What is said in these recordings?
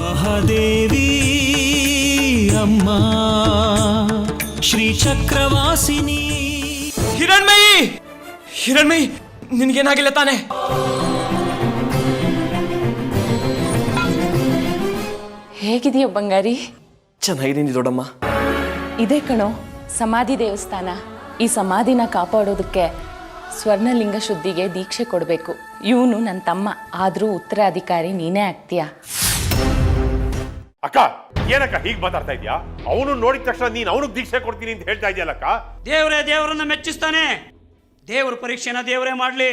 ಮಹಾದೇವಿ ಅಮ್ಮ ಶ್ರೀ ಚಕ್ರವಾಸಿನಿ. ಹಿರಣ್ಮಯಿ, ಹಿರಣ್ಮಯಿ, ನಿನ್ಗೇನಾಗಿಲ್ಲ ತಾನೆ? ಹೇಗಿದೆಯೋ ಬಂಗಾರಿ? ಚೆನ್ನಾಗಿದ್ದೀನಿ ದೊಡ್ಡಮ್ಮ. ಇದೇ ಕಣೋ ಸಮಾಧಿ ದೇವಸ್ಥಾನ. ಈ ಸಮಾಧಿನ ಕಾಪಾಡೋದಕ್ಕೆ ಸ್ವರ್ಣಲಿಂಗ ಶುದ್ಧಿಗೆ ದೀಕ್ಷೆ ಕೊಡಬೇಕು. ಇವನು ನನ್ನ ತಮ್ಮ, ಆದರೂ ಉತ್ತರಾಧಿಕಾರಿ ನೀನೇ ಆಗ್ತೀಯ. ಅಕ್ಕ, ಏನಕ್ಕ ಹೀಗೆ ಮಾತಾಡ್ತಾ ಇದೀಯಾ? ಅವನು ನೋಡಿದ ತಕ್ಷಣ ನೀನು ಅವನಿಗೆ ದೀಕ್ಷೆ ಕೊಡ್ತೀನಿ ಅಂತ ಹೇಳ್ತಾ ಇದೆಯಲ್ಲಕ್ಕ. ದೇವರೇ ದೇವರನ್ನ ಮೆಚ್ಚಿಸ್ತಾನೆ. ದೇವ್ರ ಪರೀಕ್ಷೆನ ದೇವರೇ ಮಾಡಲಿ.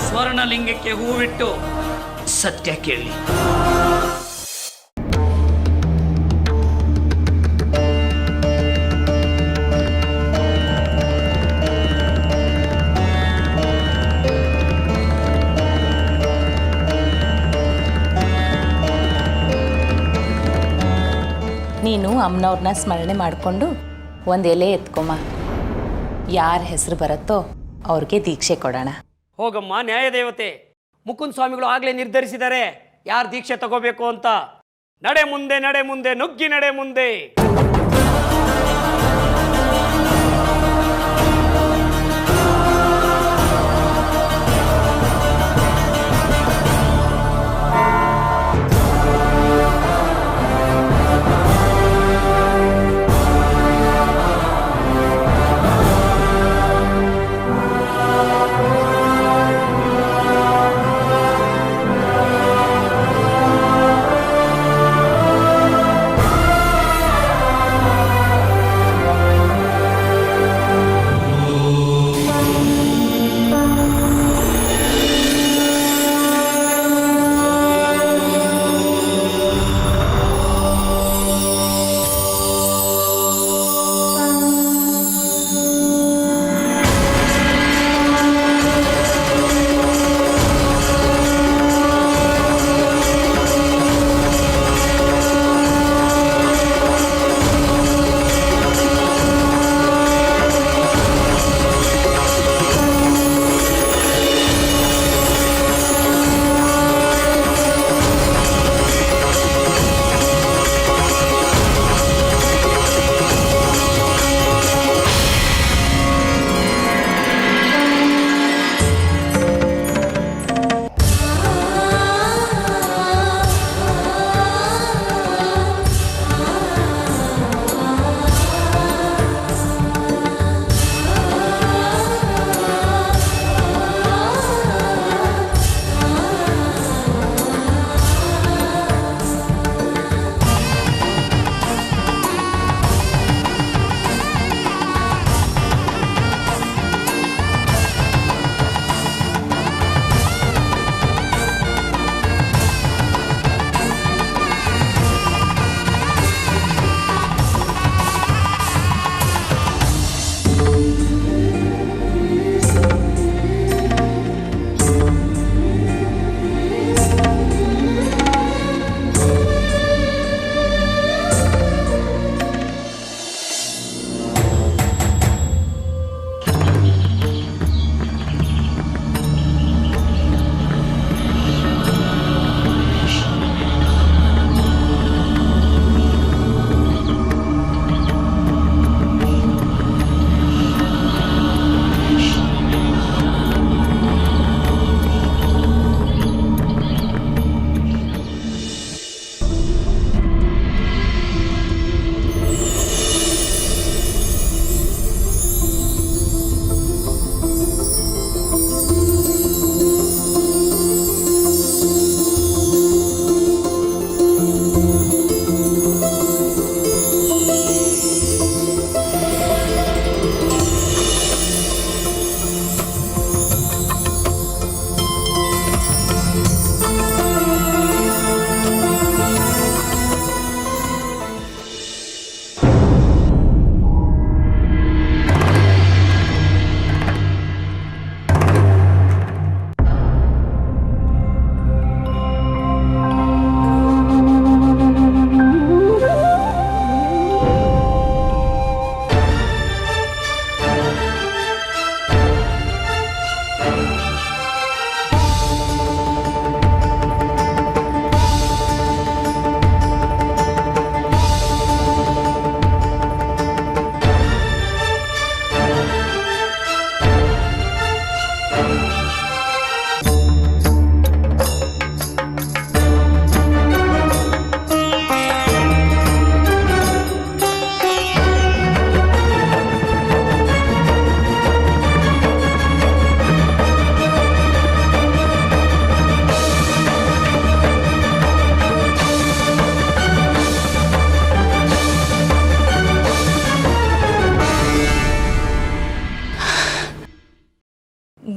ಸ್ವರ್ಣಲಿಂಗಕ್ಕೆ ಹೂವಿಟ್ಟು ಸತ್ಯ ಕೇಳಿ. ನೀನು ಅಮ್ಮನವ್ರನ್ನ ಸ್ಮರಣೆ ಮಾಡಿಕೊಂಡು ಒಂದು ಎಲೆ ಎತ್ಕೊಮ್ಮ. ಯಾರ ಹೆಸರು ಬರುತ್ತೋ ಅವ್ರಿಗೆ ದೀಕ್ಷೆ ಕೊಡೋಣ. ಹೋಗಮ್ಮ ನ್ಯಾಯದೇವತೆ. ಮುಕುಂದ ಸ್ವಾಮಿಗಳು ಆಗ್ಲೇ ನಿರ್ಧರಿಸಿದ್ದಾರೆ ಯಾರು ದೀಕ್ಷೆ ತಗೋಬೇಕು ಅಂತ. ನಡೆ ಮುಂದೆ, ನಡೆ ಮುಂದೆ, ನುಗ್ಗಿ ನಡೆ ಮುಂದೆ.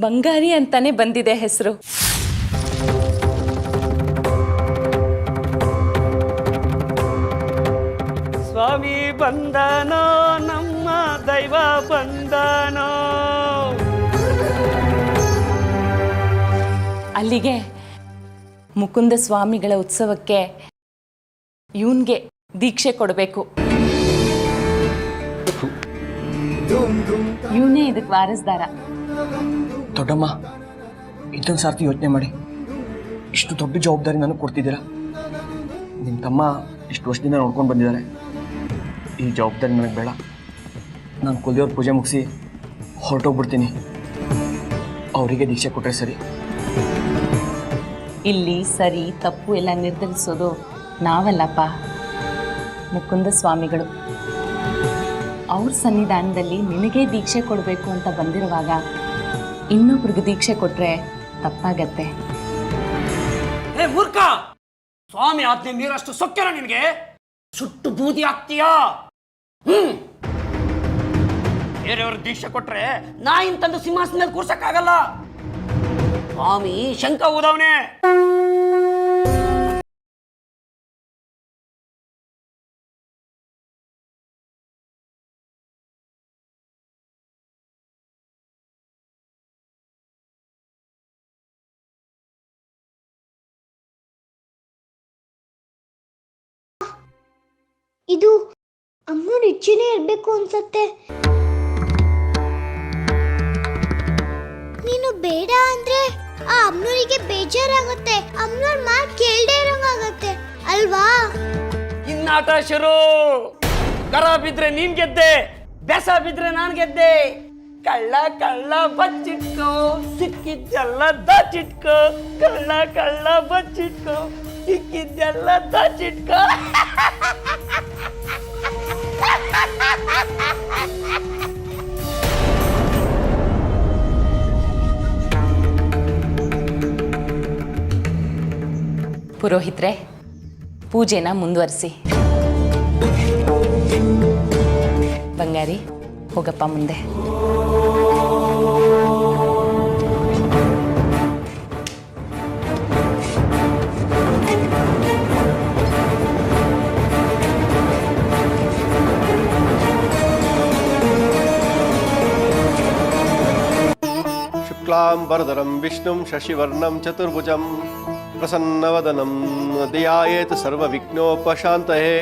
ಬಂಗಾರಿ ಅಂತಾನೆ ಬಂದಿದೆ ಹೆಸರು. ಸ್ವಾಮಿ ಬಂದನೋ ನಮ್ಮ ದೈವ ಬಂದನೋ. ಅಲ್ಲಿಗೆ ಮುಕುಂದ ಸ್ವಾಮಿಗಳ ಉತ್ಸವಕ್ಕೆ ಇವನ್ಗೆ ದೀಕ್ಷೆ ಕೊಡಬೇಕು. ಇವನೇ ಇದಕ್ಕೆ ವಾರಸ್ದಾರ. ದೊಡ್ಡಮ್ಮ, ಇದೊಂದು ಸಾರ್ತಿ ಯೋಚನೆ ಮಾಡಿ, ಇಷ್ಟು ದೊಡ್ಡ ಜವಾಬ್ದಾರಿ ನನಗೆ ಕೊಡ್ತಿದ್ದೀರಾ. ನಿಮ್ಮ ತಮ್ಮ ಇಷ್ಟು ವರ್ಷದಿಂದ ನೋಡ್ಕೊಂಡು ಬಂದಿದ್ದಾರೆ. ಈ ಜವಾಬ್ದಾರಿ ನನಗೆ ಬೇಡ. ನಾನು ಕುಲದೇವ್ರ ಪೂಜೆ ಮುಗಿಸಿ ಹೊರಟೋಗ್ಬಿಡ್ತೀನಿ. ಅವರಿಗೆ ದೀಕ್ಷೆ ಕೊಟ್ಟರೆ ಸರಿ. ಇಲ್ಲಿ ಸರಿ ತಪ್ಪು ಎಲ್ಲ ನಿರ್ಧರಿಸೋದು ನಾವಲ್ಲಪ್ಪ, ಮುಕುಂದ ಸ್ವಾಮಿಗಳು. ಅವ್ರ ಸನ್ನಿಧಾನದಲ್ಲಿ ನಿನಗೆ ದೀಕ್ಷೆ ಕೊಡಬೇಕು ಅಂತ ಬಂದಿರುವಾಗ ಇನ್ನೊಬ್ರಿಗೆ ದೀಕ್ಷೆ ಕೊಟ್ರೆ ತಪ್ಪಾಗತ್ತೆ. ಏ ಮೂರ್ಖ, ಸ್ವಾಮಿ ಆಜ್ಞೆ ಮೀರಷ್ಟು ಸೊಕ್ಕೆನ ನಿನಗೆ? ಸುಟ್ಟು ಬೂದಿ ಆಗ್ತೀಯಾ? ಬೇರೆಯವ್ರ ದೀಕ್ಷೆ ಕೊಟ್ರೆ ನಾಯಿನ್ ತಂದು ಸಿಂಹಾಸನದಲ್ಲಿ ಕೂರ್ಸಕ್ಕಾಗಲ್ಲ. ಸ್ವಾಮಿ ಶಂಕ ಊದವನೇ. ಇದು ಅಮ್ಮನ ಇಚ್ಛೆನೇ ಇರಬೇಕು ಅನ್ಸತ್ತೆ. ನೀನು ಬೇಡ ಅಂದ್ರೆ ಆ ಅಮ್ಮನವರಿಗೆ ಬೇಜಾರಾಗುತ್ತೆ. ಅಮ್ಮನವ್ರ ಮಾತು ಕೇಳದೆ ಇರೋಂಗಾಗತ್ತೆ ಅಲ್ವಾ? ಇನ್ನಾಟ ಶುರು. ಕರ ಬಿದ್ರೆ ನೀನ್ ಗೆದ್ದೆ, ಬೆಸ ಬಿದ್ರೆ ನಾನ್ ಗೆದ್ದೆ. ಕಳ್ಳ ಕಳ್ಳ ಬಚ್ಚಿಟ್ಕೋ, ಸಿಕ್ಕಿದ್ದೆಲ್ಲ ದಾಚಿಟ್ಕೋ. ಕಳ್ಳ ಕಳ್ಳ ಬಚ್ಚಿಟ್ಕೋ, ಸಿಕ್ಕಿದ್ದೆಲ್ಲ ದಾಚಿಟ್ಕೋ. ಪುರೋಹಿತ್ರೆ, ಪೂಜೆನ ಮುಂದುವರಿಸಿ. ಬಂಗಾರಿ, ಹೋಗಪ್ಪ ಮುಂದೆ. शुक्लांबरधरं विष्णुं शशिवर्णं चतुर्भुजं प्रसन्नवदनं ध्यायेत् सर्वविघ्नोपशान्तये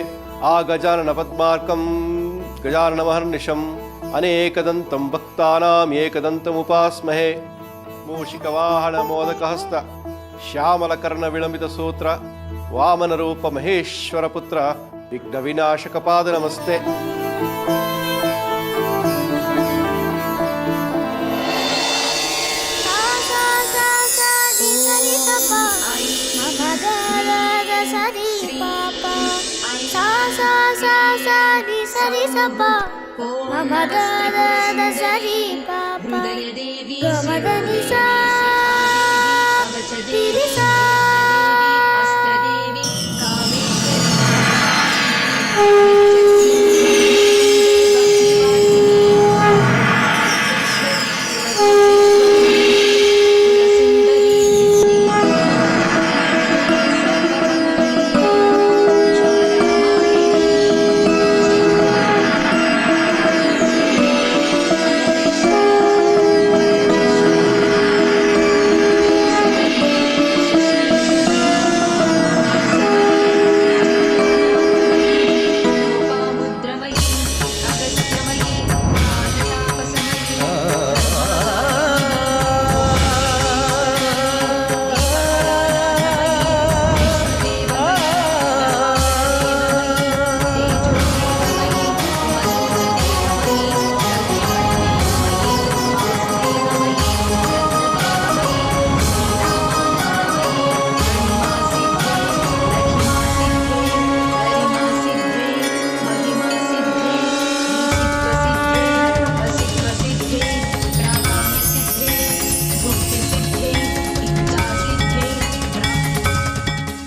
आगजाननपद्मार्कं गजाननमहर्निशम् अनेकदन्तं भक्तानाम् एकदन्तमुपास्महे मूषिकवाहनमोदकहस्त श्यामलकर्णविलम्बितसूत्र वामनरूपमहेश्वरपुत्र विघ्नविनाशकपादनमस्ते.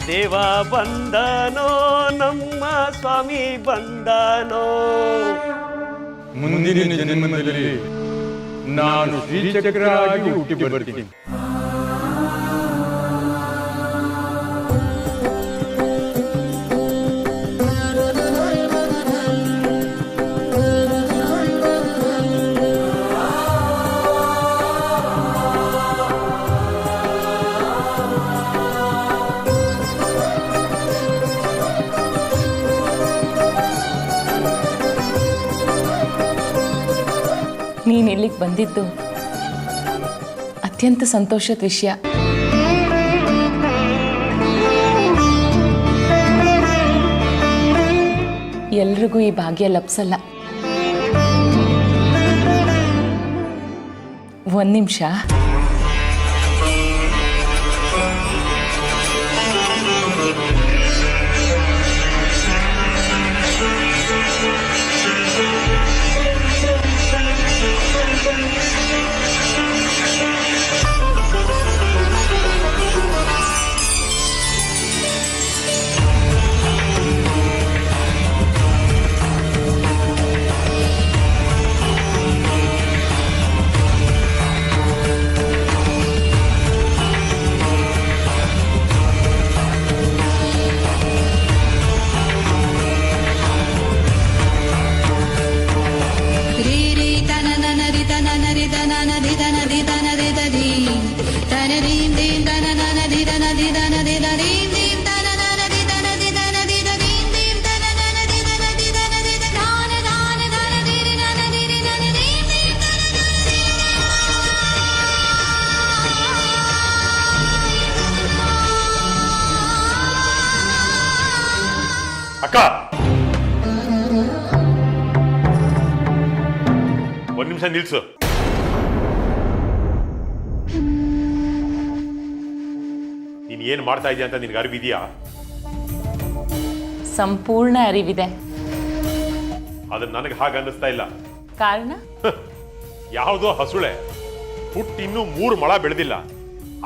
ದೇವ ಬಂದನೋ ನಮ್ಮ ಸ್ವಾಮಿ ಬಂದನೋ. ಮುಂದಿನ ಜನ್ಮದಲ್ಲಿ ನಾನು ಶ್ರೀಚಕ್ರ ಆಗಿ ಹುಟ್ಟಿ ಬರ್ತೀನಿ. ನೀನು ಇಲ್ಲಿಗೆ ಬಂದಿದ್ದು ಅತ್ಯಂತ ಸಂತೋಷದ ವಿಷಯ. ಎಲ್ರಿಗೂ ಈ ಭಾಗ್ಯ ಲಭಿಸಲ್ಲ. ಒಂದು ನಿಮಿಷ. ಅಕ್ಕ, ಒಂದ್ ನಿಮಿಷ ನಿಲ್ಸು. ನೀನ್ ಏನ್ ಮಾಡ್ತಾ ಇದೀಯ ಅಂತ ನಿನ್ಗೆ ಅರಿವಿದೆಯಾ? ಸಂಪೂರ್ಣ ಅರಿವಿದೆ. ಆದ್ರೆ ನನಗೆ ಹಾಗೆ ಅನ್ನಿಸ್ತಾ ಇಲ್ಲ. ಕಾರಣ? ಯಾವುದೋ ಹಸುಳೆ ಹುಟ್ಟು ಇನ್ನೂ 3 ಮೊಳ ಬೆಳೆದಿಲ್ಲ,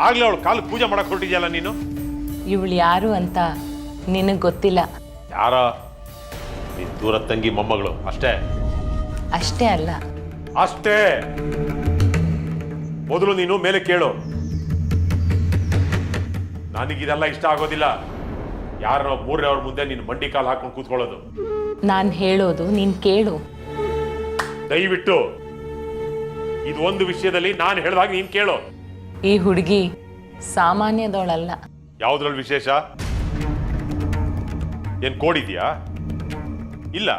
ಆಗ್ಲೇ ಅವಳು ಕಾಲು ಪೂಜೆ ಮಾಡಕ್ ಹೊರಟಿದ್ಯಲ್ಲ ನೀನು. ಇವಳು ಯಾರು ಅಂತ ನಿನಗೆ ಗೊತ್ತಿಲ್ಲ. ಯಾರ? ನಿನ್ ದೂರ ತಂಗಿ ಮೊಮ್ಮಗಳು ಅಷ್ಟೇ. ಅಷ್ಟೇ ಅಲ್ಲ. ಅಷ್ಟೇ. ಮೊದಲು ನೀನು ಮೇಲೆ ಕೇಳು. ನನಗಿದೆಲ್ಲ ಇಷ್ಟ ಆಗೋದಿಲ್ಲ. ಯಾರೋ 3ರವ್ರ ಮುಂದೆ ನೀನು ಮಂಡಿ ಕಾಲು ಹಾಕೊಂಡು ಕೂತ್ಕೊಳ್ಳೋದು. ನಾನು ಹೇಳೋದು ನೀನು ಕೇಳು. ದಯವಿಟ್ಟು ಇದು ಒಂದು ವಿಷಯದಲ್ಲಿ ನಾನು ಹೇಳಿದಾಗ ನೀನ್ ಕೇಳು. ಈ ಹುಡುಗಿ ಸಾಮಾನ್ಯದವಳಲ್ಲ. ಯಾವುದ್ರಲ್ಲಿ ವಿಶೇಷ? ಏನ್ ಕೋಡಿದ್ಯಾ? ಇಲ್ಲ.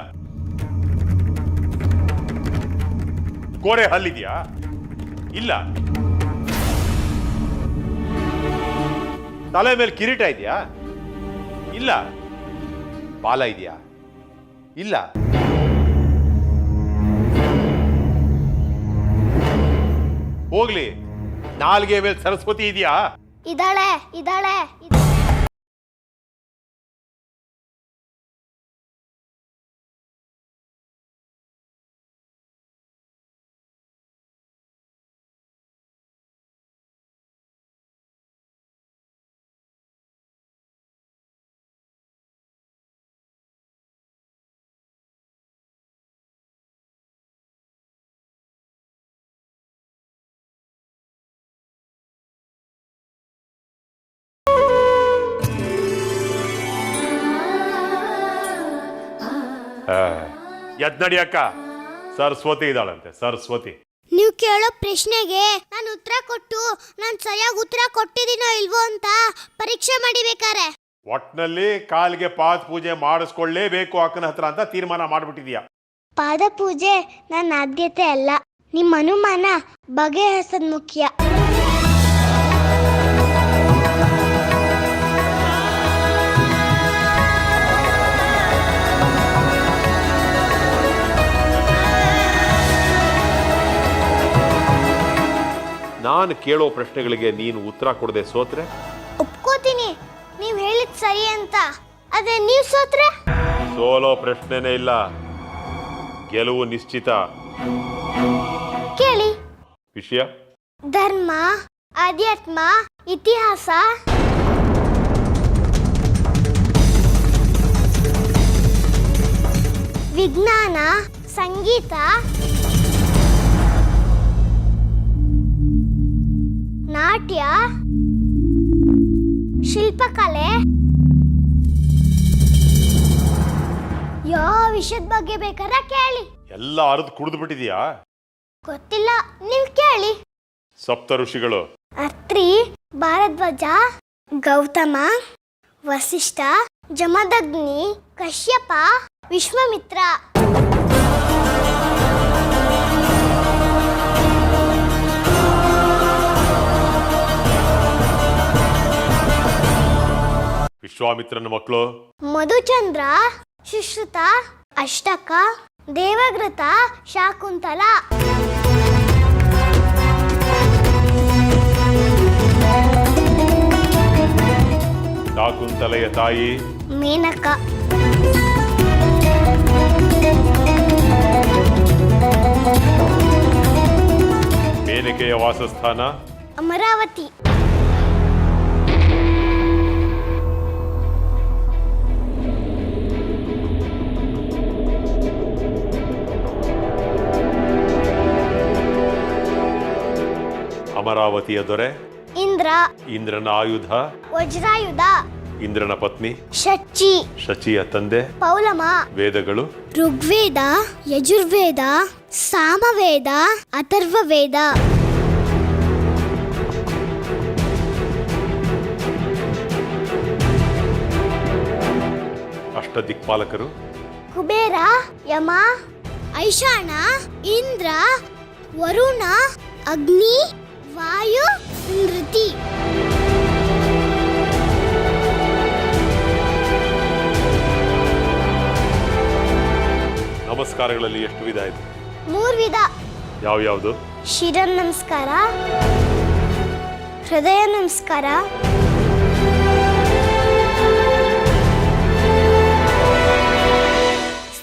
ಕೋರೆ ಹಲ್ಲಿದ್ಯಾ? ಇಲ್ಲ. ತಲೆ ಮೇಲೆ ಕಿರೀಟ ಇದೆಯಾ? ಇಲ್ಲ. ಬಾಲ ಇದೆಯಾ? ಇಲ್ಲ. ಹೋಗ್ಲಿ, ನಾಲ್ಗೆ ಮೇಲೆ ಸರಸ್ವತಿ ಇದೆಯಾ? ಇದಾಳೆ ಇದಾಳೆ. ಎದ್ ನಡಿ ಅಕ್ಕ, ಸರಸ್ವತಿ ಇದ್ದಾಳಂತೆ. ಸರಸ್ವತಿ. ನೀವು ಕೇಳೋ ಪ್ರಶ್ನೆಗೆ ನಾನು ಉತ್ತರ ಕೊಟ್ಟು ನಾನು ಸರಿಯಾಗಿ ಉತ್ತರ ಕೊಟ್ಟಿದ್ದೀನೋ ಇಲ್ವೋ ಅಂತ ಪರೀಕ್ಷೆ ಮಾಡಿಬೇಕಾರೆ ಒಟ್ನಲ್ಲಿ ಕಾಲಿಗೆ ಪಾದ ಪೂಜೆ ಮಾಡಿಸ್ಕೊಳ್ಳೇಬೇಕು ಅಕ್ಕನ ಹತ್ರ ಅಂತ ತೀರ್ಮಾನ ಮಾಡ್ಬಿಟ್ಟಿದ್ಯಾ? ಪಾದ ಪೂಜೆ ನನ್ನ ಆದ್ಯತೆ ಅಲ್ಲ. ನಿಮ್ಮ ಅನುಮಾನ ಬಗೆಹರಿಸೋದು ಮುಖ್ಯ. ನಾನು ಕೇಳೋ ಪ್ರಶ್ನೆಗಳಿಗೆ ನೀನು ಉತ್ತರ ಕೊಡದೆ ಸೋತ್ರೆ? ಒಪ್ಕೋತೀನಿ ನೀವು ಹೇಳಿದ್ ಸರಿ ಅಂತ. ಅದೇ ನೀವು ಸೋತ್ರೆ? ಸೋಲೋ ಪ್ರಶ್ನೆನೇ ಇಲ್ಲ, ಗೆಲುವು ನಿಶ್ಚಿತ. ಕೇಳಿ. ವಿಷಯ? ಧರ್ಮ, ಆಧ್ಯಾತ್ಮ, ಇತಿಹಾಸ, ವಿಜ್ಞಾನ, ಸಂಗೀತ, ನಾಟ್ಯ, ಶಿಲ್ಪಕಲೆ, ಯಾವ ವಿಷಯದ ಬಗ್ಗೆ ಬೇಕಾದ್ರೆ ಕೇಳಿ. ಎಲ್ಲ ಅರ್ದು ಕುಡಿದು ಬಿಟ್ಟಿದ್ಯಾ? ಗೊತ್ತಿಲ್ಲ, ನೀವ್ ಕೇಳಿ. ಸಪ್ತ ಋಷಿಗಳು ಅತ್ರಿ, ಭಾರದ್ವಾಜ, ಗೌತಮ, ವಸಿಷ್ಠ, ಜಮದಗ್ನಿ, ಕಶ್ಯಪ, ವಿಶ್ವಾಮಿತ್ರ. ವಿಶ್ವಾಮಿತ್ರನ ಮಕ್ಕಳು ಮಧುಚಂದ್ರ, ಸುಶ್ರುತ, ಅಷ್ಟಕ, ದೇವಗೃತ, ಶಾಕುಂತಲ. ಶಾಕುಂತಲೆಯ ತಾಯಿ ಮೇನಕ. ಮೇನಕೆಯ ವಾಸಸ್ಥಾನ ಅಮರಾವತಿ. ಅಮರಾವತಿಯ ದೊರೆ ಇಂದ್ರ, ಇಂದ್ರನ ಆಯುಧ ವಜ್ರಾಯುಧ, ಇಂದ್ರನ ಪತ್ನಿ ಶಚಿ, ಶಚಿಯ ತಂದೆ ಪೌಲಮ. ವೇದಗಳು ಋಗ್ವೇದ, ಯಜುರ್ವೇದ, ಸಾಮವೇದ, ಅಥರ್ವವೇದ. ಅಷ್ಟ ದಿಕ್ಪಾಲಕರು ಕುಬೇರ, ಯಮ, ಐಶಾನ, ಇಂದ್ರ, ವರುಣ, ಅಗ್ನಿ, ವಾಯು, ನೃತಿ. ನಮಸ್ಕಾರಗಳಲ್ಲಿ ಎಷ್ಟು ವಿಧ ಇದೆ? 3 ವಿಧ. ಯಾವ್ಯಾವುದು? ಶಿರ ನಮಸ್ಕಾರ, ಹೃದಯ ನಮಸ್ಕಾರ,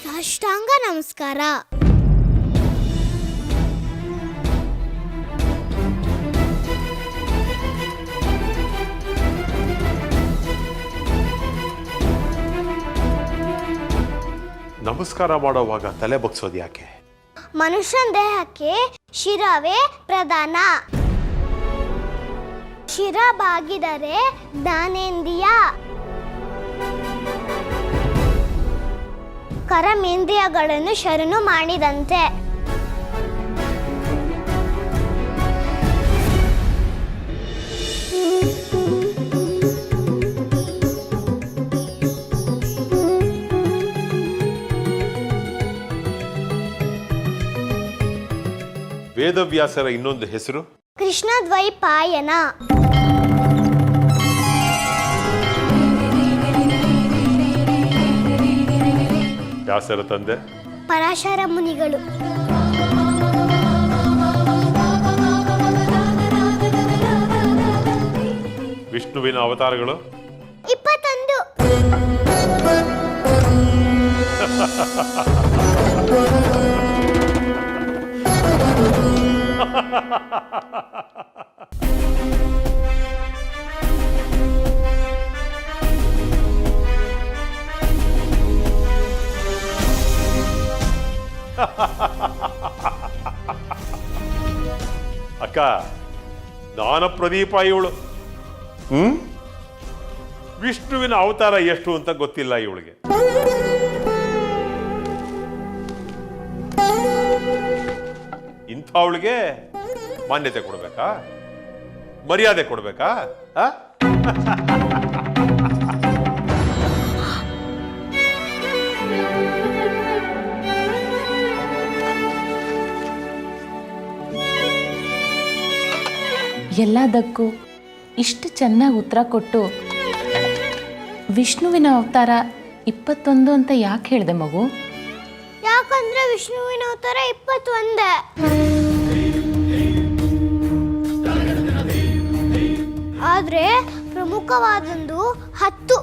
ಸಾಷ್ಟಾಂಗ ನಮಸ್ಕಾರ. ನಮಸ್ಕಾರ ಮಾಡುವಾಗ ತಲೆ ಬಗ್ಸೋದು ಯಾಕೆ? ಮನುಷ್ಯನ ದೇಹಕ್ಕೆ ಶಿರವೇ ಪ್ರಧಾನ. ಶಿರ ಬಾಗಿದರೆ ಜ್ಞಾನೇಂದ್ರಿಯ, ಕರ್ಮೇಂದ್ರಿಯಗಳನ್ನು ಶರಣು ಮಾಡಿದಂತೆ. ವೇದವ್ಯಾಸರ ಇನ್ನೊಂದು ಹೆಸರು ಕೃಷ್ಣ ದ್ವೈಪಾಯನ. ವ್ಯಾಸರ ತಂದೆ ಪರಾಶರ ಮುನಿಗಳು. ವಿಷ್ಣುವಿನ ಅವತಾರಗಳು 21. ಅಕ್ಕ, ಜ್ಞಾನ ಪ್ರದೀಪ ಇವಳು. ವಿಷ್ಣುವಿನ ಅವತಾರ ಎಷ್ಟು ಅಂತ ಗೊತ್ತಿಲ್ಲ ಇವಳಿಗೆ. ಇಂಥವಳಿಗೆ ಮಾನ್ಯತೆ ಕೊಡ್ಬೇಕಾ? ಮರ್ಯಾದೆ ಕೊಡ್ಬೇಕಾ? ಎಲ್ಲದಕ್ಕೂ ಇಷ್ಟು ಚೆನ್ನಾಗಿ ಉತ್ತರ ಕೊಟ್ಟು ವಿಷ್ಣುವಿನ ಅವತಾರ 21 ಅಂತ ಯಾಕೆ ಹೇಳಿದೆ ಮಗು? ಯಾಕಂದ್ರೆ ವಿಷ್ಣುವಿನ ಅವತಾರ 21. ಆದ್ರೆ ಪ್ರಮುಖವಾದೊಂದು 10.